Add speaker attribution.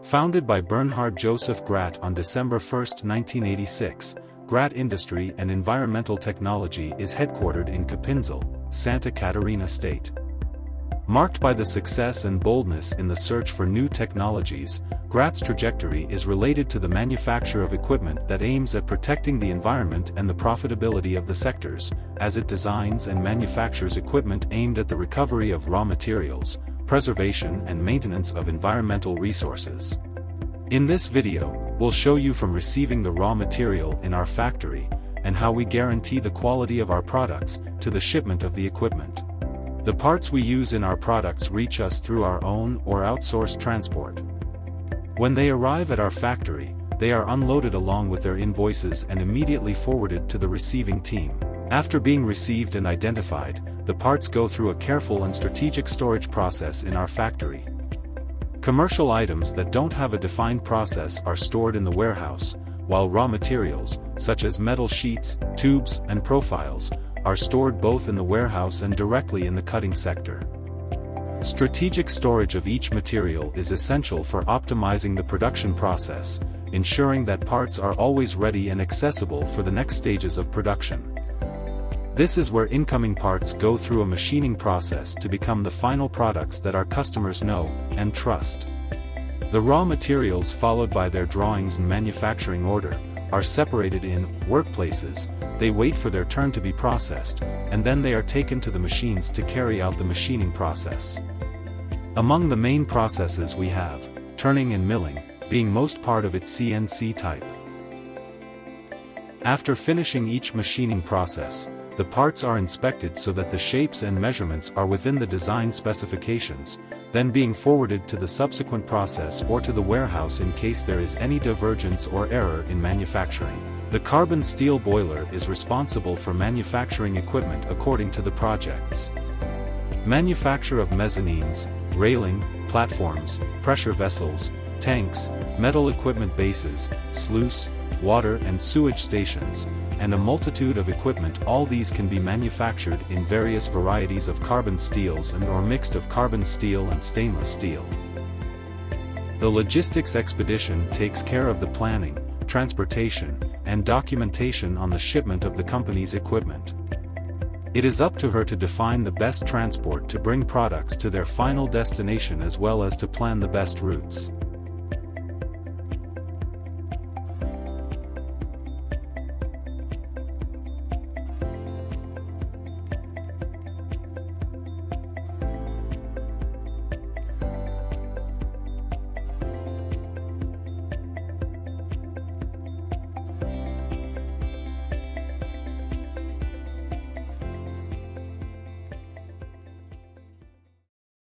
Speaker 1: Founded by Bernhard Joseph Gratt on December 1, 1986, Gratt Industry and Environmental Technology is headquartered in Capinzal, Santa Catarina State. Marked by the success and boldness in the search for new technologies, Gratt's trajectory is related to the manufacture of equipment that aims at protecting the environment and the profitability of the sectors, as it designs and manufactures equipment aimed at the recovery of raw materials, preservation and maintenance of environmental resources. In this video, we'll show you from receiving the raw material in our factory, and how we guarantee the quality of our products, to the shipment of the equipment. The parts we use in our products reach us through our own or outsourced transport. When they arrive at our factory, they are unloaded along with their invoices and immediately forwarded to the receiving team. After being received and identified, the parts go through a careful and strategic storage process in our factory. Commercial items that don't have a defined process are stored in the warehouse, while raw materials, such as metal sheets, tubes, and profiles, are stored both in the warehouse and directly in the cutting sector. Strategic storage of each material is essential for optimizing the production process, ensuring that parts are always ready and accessible for the next stages of production. This is where incoming parts go through a machining process to become the final products that our customers know and trust. The raw materials, followed by their drawings and manufacturing order, are separated in workplaces. They wait for their turn to be processed, and then they are taken to the machines to carry out the machining process. Among the main processes we have, turning and milling, being most part of its CNC type. After finishing each machining process, the parts are inspected so that the shapes and measurements are within the design specifications, then being forwarded to the subsequent process or to the warehouse in case there is any divergence or error in manufacturing. The carbon steel boiler is responsible for manufacturing equipment according to the projects. Manufacture of mezzanines, railing, platforms, pressure vessels, tanks, metal equipment bases, sluice, water and sewage stations, and a multitude of equipment. All these can be manufactured in various varieties of carbon steels and/or mixed of carbon steel and stainless steel. The logistics expedition takes care of the planning, transportation, and documentation on the shipment of the company's equipment. It is up to her to define the best transport to bring products to their final destination as well as to plan the best routes.